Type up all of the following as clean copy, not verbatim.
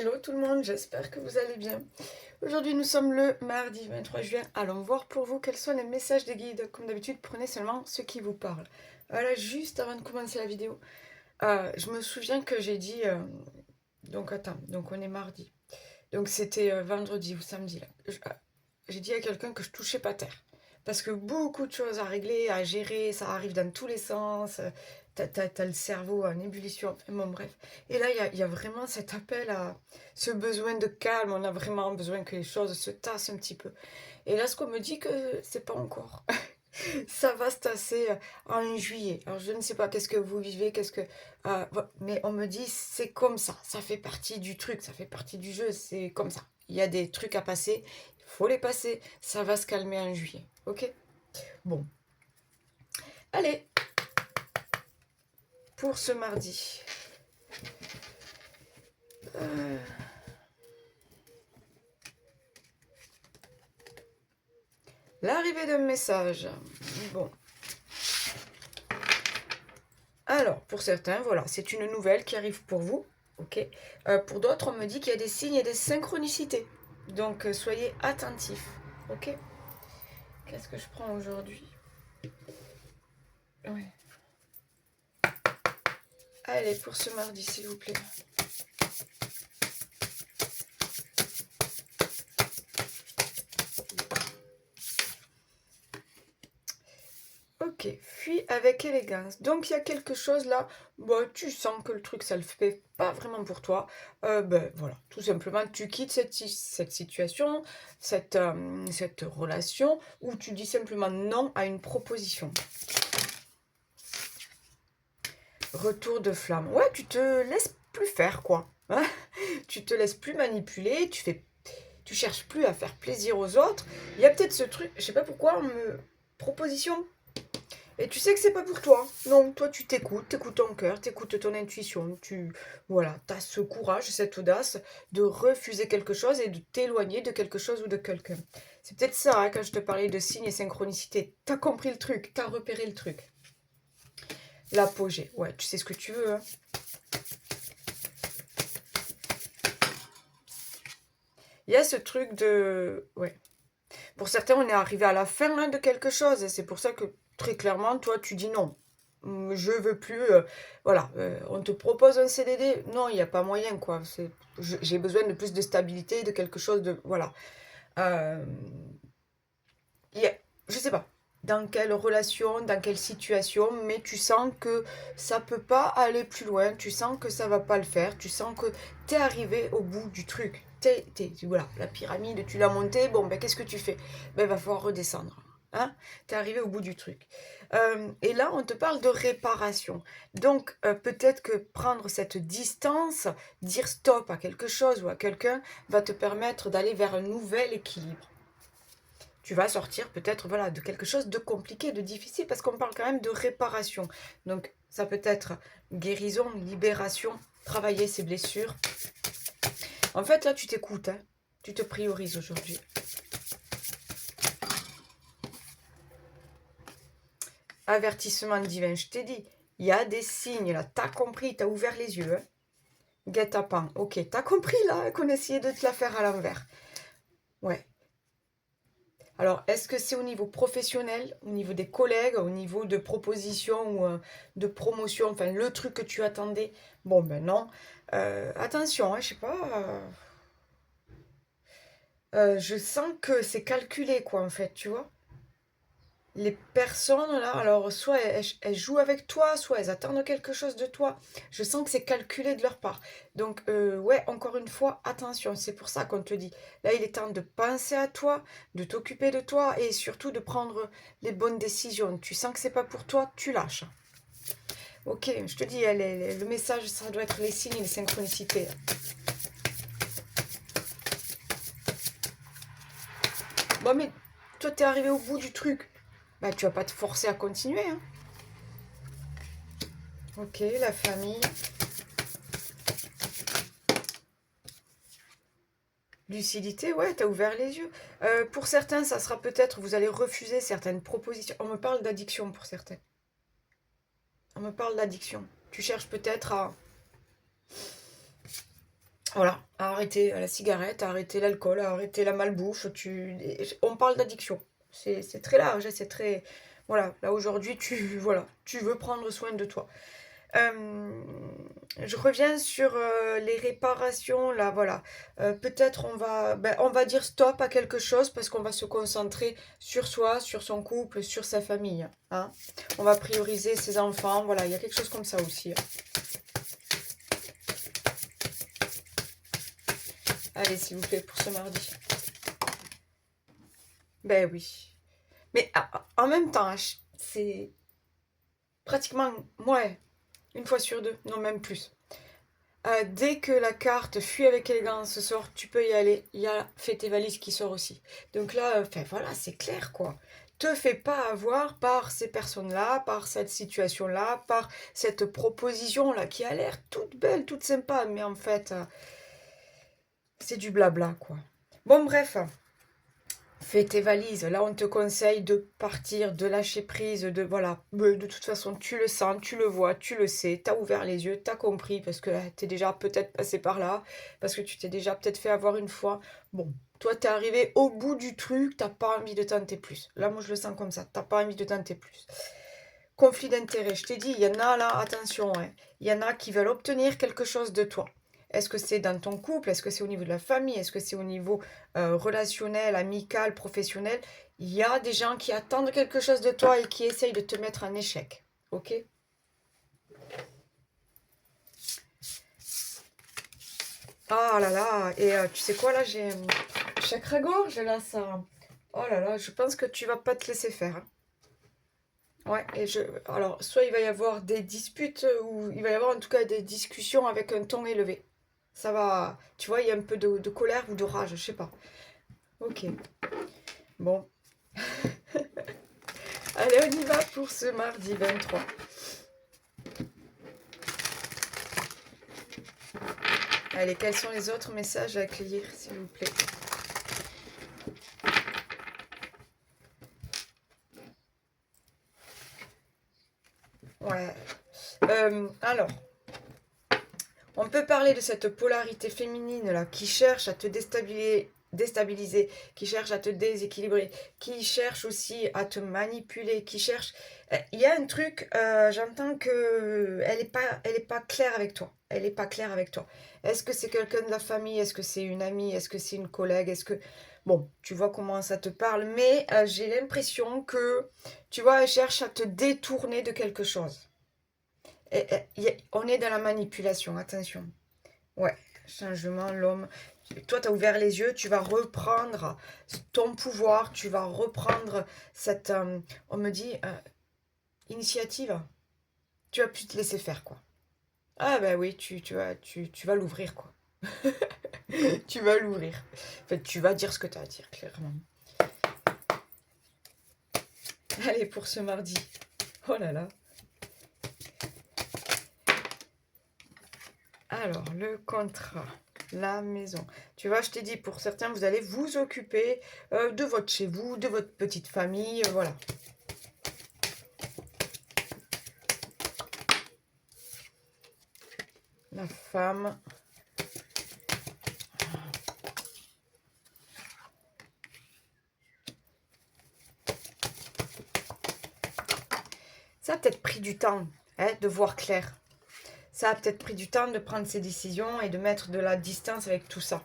Hello tout le monde, j'espère que vous allez bien. Aujourd'hui nous sommes le mardi 23 juin. Allons voir pour vous quels sont les messages des guides. Comme d'habitude, prenez seulement ceux qui vous parlent. Voilà, juste avant de commencer la vidéo, je me souviens que j'ai dit... donc attends, donc on est mardi. Donc c'était vendredi ou samedi là. J'ai dit à quelqu'un que je touchais pas terre. Parce que beaucoup de choses à régler, à gérer, ça arrive dans tous les sens. T'as le cerveau en ébullition, enfin bon bref. Et là, il y a vraiment cet appel à ce besoin de calme. On a vraiment besoin que les choses se tassent un petit peu. Et là, ce qu'on me dit que c'est pas encore. Ça va se tasser en juillet. Alors je ne sais pas qu'est-ce que vous vivez, mais on me dit c'est comme ça fait partie du truc, ça fait partie du jeu, c'est comme ça. Il y a des trucs à passer, il faut les passer, ça va se calmer en juillet. Ok? Bon. Allez, pour ce mardi. Euh, L'arrivée d'un message. Bon. Alors, pour certains, voilà, c'est une nouvelle qui arrive pour vous. Ok. Pour d'autres, on me dit qu'il y a des signes et des synchronicités. Donc, soyez attentifs. Ok. Qu'est-ce que je prends aujourd'hui? Ouais. Allez, pour ce mardi, s'il vous plaît. Ok, fuis avec élégance. Donc il y a quelque chose là, bon, tu sens que le truc ça le fait pas vraiment pour toi. Ben voilà, tout simplement tu quittes cette situation, cette relation, ou tu dis simplement non à une proposition. Retour de flamme. Ouais, tu te laisses plus faire quoi. Hein. Tu te laisses plus manipuler, tu cherches plus à faire plaisir aux autres. Il y a peut-être ce truc, je sais pas pourquoi, proposition. Et tu sais que c'est pas pour toi. Non, toi tu t'écoutes ton cœur, t'écoutes ton intuition. Voilà, t'as ce courage, cette audace de refuser quelque chose et de t'éloigner de quelque chose ou de quelqu'un. C'est peut-être ça, hein, quand je te parlais de signes et synchronicité. T'as compris le truc, t'as repéré le truc. L'apogée, ouais, tu sais ce que tu veux, hein. Il y a ce truc de... Ouais. Pour certains, on est arrivé à la fin hein, de quelque chose. Et c'est pour ça que, très clairement, toi, tu dis non. Je veux plus... voilà, on te propose un CDD. Non, il n'y a pas moyen, quoi. J'ai besoin de plus de stabilité, de quelque chose de... Voilà. Euh, je sais pas dans quelle relation, dans quelle situation, mais tu sens que ça peut pas aller plus loin, tu sens que ça va pas le faire, tu sens que t'es arrivé au bout du truc. Voilà, la pyramide, tu l'as montée, bon, ben qu'est-ce que tu fais? Ben, va falloir redescendre. Hein? T'es arrivé au bout du truc. Et là, on te parle de réparation. Donc, peut-être que prendre cette distance, dire stop à quelque chose ou à quelqu'un, va te permettre d'aller vers un nouvel équilibre. Tu vas sortir peut-être voilà, de quelque chose de compliqué, de difficile, parce qu'on parle quand même de réparation. Donc ça peut être guérison, libération, travailler ses blessures. En fait, là, tu t'écoutes, hein. Tu te priorises aujourd'hui. Avertissement divin, je t'ai dit, il y a des signes, là, t'as compris, t'as ouvert les yeux. Hein. Guet-apens, ok, t'as compris, là, qu'on essayait de te la faire à l'envers. Ouais. Alors, est-ce que c'est au niveau professionnel, au niveau des collègues, au niveau de propositions ou de promotion, enfin le truc que tu attendais? Bon, ben non. Attention, hein, je sais pas. Je sens que c'est calculé, quoi, en fait, tu vois. Les personnes, là, alors, soit elles jouent avec toi, soit elles attendent quelque chose de toi. Je sens que c'est calculé de leur part. Donc, ouais, encore une fois, attention, c'est pour ça qu'on te dit. Là, il est temps de penser à toi, de t'occuper de toi et surtout de prendre les bonnes décisions. Tu sens que c'est pas pour toi, tu lâches. Ok, je te dis, le message, ça doit être les signes et les synchronicités. Bon, mais toi, t'es arrivé au bout du truc. Bah, tu vas pas te forcer à continuer, hein. Ok, la famille. Lucidité, ouais, t'as ouvert les yeux. Pour certains, ça sera peut-être, vous allez refuser certaines propositions. On me parle d'addiction pour certains. On me parle d'addiction. Tu cherches peut-être à, voilà, à arrêté la cigarette, à arrêter l'alcool, à arrêter la malbouffe. On parle d'addiction. C'est très large, c'est très... Voilà, là aujourd'hui, voilà, tu veux prendre soin de toi. Je reviens sur les réparations, là, voilà. Peut-être on va dire stop à quelque chose parce qu'on va se concentrer sur soi, sur son couple, sur sa famille. Hein. On va prioriser ses enfants, voilà, il y a quelque chose comme ça aussi. Allez, s'il vous plaît, pour ce mardi. Ben oui. Mais en même temps, c'est pratiquement, ouais, une fois sur deux, non même plus. Dès que la carte fuit avec élégance sort, tu peux y aller. Il y a fais tes valises qui sort aussi. Donc là, enfin voilà, c'est clair quoi. Te fais pas avoir par ces personnes-là, par cette situation-là, par cette proposition-là qui a l'air toute belle, toute sympa, mais en fait, c'est du blabla quoi. Bon bref, fais tes valises. Là, on te conseille de partir, de lâcher prise, de voilà. De toute façon, tu le sens, tu le vois, tu le sais. T'as ouvert les yeux, t'as compris parce que t'es déjà peut-être passé par là, parce que tu t'es déjà peut-être fait avoir une fois. Bon, toi, t'es arrivé au bout du truc, t'as pas envie de tenter plus. Là, moi, je le sens comme ça. T'as pas envie de tenter plus. Conflit d'intérêt. Je t'ai dit, il y en a là, attention, hein. Il y en a qui veulent obtenir quelque chose de toi. Est-ce que c'est dans ton couple? Est-ce que c'est au niveau de la famille? Est-ce que c'est au niveau relationnel, amical, professionnel? Il y a des gens qui attendent quelque chose de toi et qui essayent de te mettre en échec. Ok? Ah là là, et tu sais quoi là, j'ai chakra-gorge là, ça. Oh là là, je pense que tu vas pas te laisser faire. Hein. Ouais, alors, soit il va y avoir des disputes, ou il va y avoir en tout cas des discussions avec un ton élevé. Ça va, tu vois, il y a un peu de colère ou de rage, je sais pas. Ok, bon. Allez, on y va pour ce mardi 23. Allez, quels sont les autres messages à accueillir, s'il vous plaît? Ouais. Alors, on peut parler de cette polarité féminine là qui cherche à te déstabiliser, qui cherche à te déséquilibrer, qui cherche aussi à te manipuler, qui cherche. Il y a un truc, j'entends que elle est pas claire avec toi. Elle est pas claire avec toi. Est-ce que c'est quelqu'un de la famille? Est-ce que c'est une amie? Est-ce que c'est une collègue? Est-ce que bon, tu vois comment ça te parle, mais j'ai l'impression que tu vois, elle cherche à te détourner de quelque chose. On est dans la manipulation, attention. Ouais, changement, l'homme. Toi, tu as ouvert les yeux, tu vas reprendre ton pouvoir, tu vas reprendre cette, on me dit, initiative. Tu vas plus te laisser faire, quoi. Ah ben oui, tu vas l'ouvrir, quoi. Tu vas l'ouvrir. En fait, tu vas dire ce que tu as à dire, clairement. Allez, pour ce mardi. Oh là là. Alors, le contrat, la maison. Tu vois, je t'ai dit, pour certains, vous allez vous occuper de votre chez vous, de votre petite famille, voilà. La femme. Ça a peut-être pris du temps hein, de voir clair. Ça a peut-être pris du temps de prendre ses décisions et de mettre de la distance avec tout ça.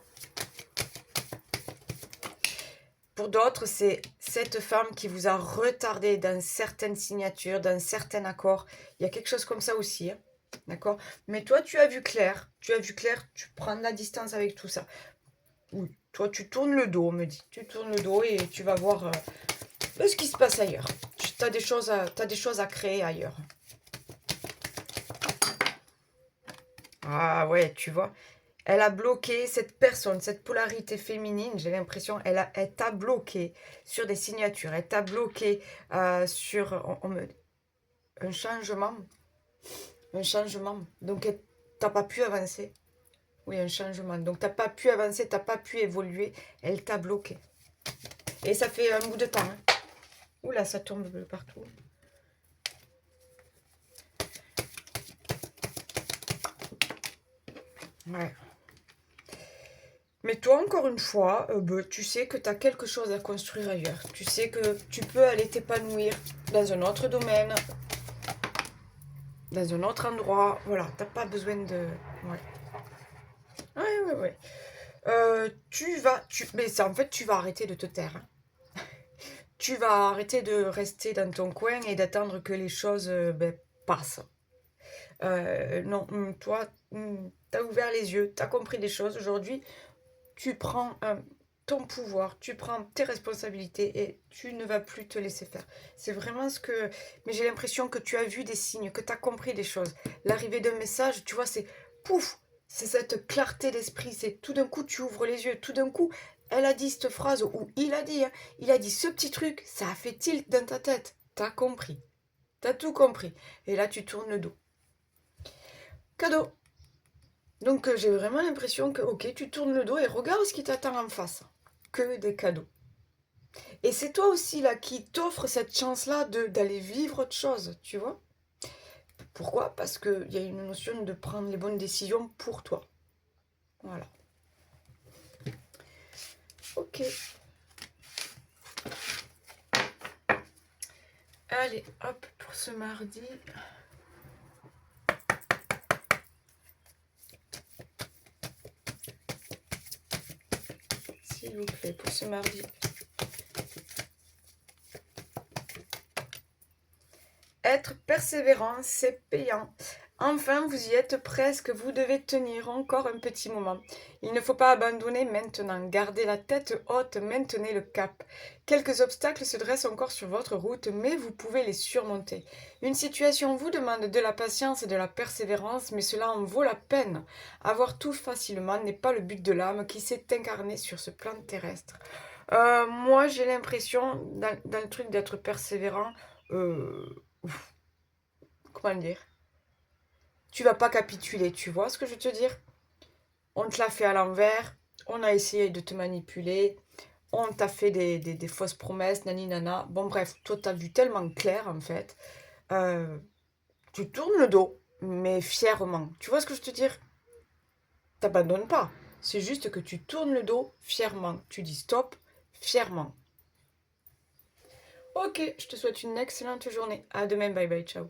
Pour d'autres, c'est cette femme qui vous a retardé dans certaines signatures, dans certains accords. Il y a quelque chose comme ça aussi. Hein, d'accord? Mais toi, tu as vu clair. Tu as vu clair, tu prends de la distance avec tout ça. Oui, toi, tu tournes le dos, on me dit. Tu tournes le dos et tu vas voir ce qui se passe ailleurs. Tu as des choses à créer ailleurs. Ah ouais, tu vois. Elle a bloqué cette personne, cette polarité féminine, j'ai l'impression, elle t'a bloqué sur des signatures, elle t'a bloqué sur un changement. Un changement. Donc, t'as pas pu avancer. Oui, un changement. Donc, t'as pas pu avancer, t'as pas pu évoluer, elle t'a bloqué. Et ça fait un bout de temps. Hein. Oula, ça tombe partout. Ouais. Mais toi, encore une fois, tu sais que tu as quelque chose à construire ailleurs. Tu sais que tu peux aller t'épanouir dans un autre domaine, dans un autre endroit. Voilà, t'as pas besoin de... Ouais, ouais, ouais, ouais. Mais ça, en fait, tu vas arrêter de te taire, hein. Tu vas arrêter de rester dans ton coin et d'attendre que les choses passent. Non, toi, t'as ouvert les yeux, t'as compris des choses. Aujourd'hui, tu prends ton pouvoir, tu prends tes responsabilités et tu ne vas plus te laisser faire. C'est vraiment ce que... Mais j'ai l'impression que tu as vu des signes, que tu as compris des choses. L'arrivée d'un message, tu vois, c'est pouf, c'est cette clarté d'esprit. C'est tout d'un coup, tu ouvres les yeux. Tout d'un coup, elle a dit cette phrase, ou il a dit, hein, il a dit ce petit truc, ça a fait tilt dans ta tête. T'as compris. T'as tout compris. Et là, tu tournes le dos. Cadeau. Donc j'ai vraiment l'impression que, ok, tu tournes le dos et regarde ce qui t'attend en face. Que des cadeaux. Et c'est toi aussi là qui t'offre cette chance-là d'aller vivre autre chose, tu vois. Pourquoi? Parce qu'il y a une notion de prendre les bonnes décisions pour toi. Voilà. Ok. Allez, hop, pour ce mardi. S'il vous plaît, pour ce mardi. Être persévérant, c'est payant. Enfin, vous y êtes presque, vous devez tenir encore un petit moment. Il ne faut pas abandonner maintenant, gardez la tête haute, maintenez le cap. Quelques obstacles se dressent encore sur votre route, mais vous pouvez les surmonter. Une situation vous demande de la patience et de la persévérance, mais cela en vaut la peine. Avoir tout facilement n'est pas le but de l'âme qui s'est incarnée sur ce plan terrestre. Moi, j'ai l'impression, dans le truc d'être persévérant, comment dire, tu vas pas capituler, tu vois ce que je veux te dire? On te l'a fait à l'envers, on a essayé de te manipuler, on t'a fait des fausses promesses, nani nana. Bon bref, toi t'as vu tellement clair en fait. Euh, Tu tournes le dos, mais fièrement. Tu vois ce que je veux te dire? T'abandonnes pas. C'est juste que tu tournes le dos fièrement. Tu dis stop fièrement. Ok, je te souhaite une excellente journée. À demain, bye bye, ciao.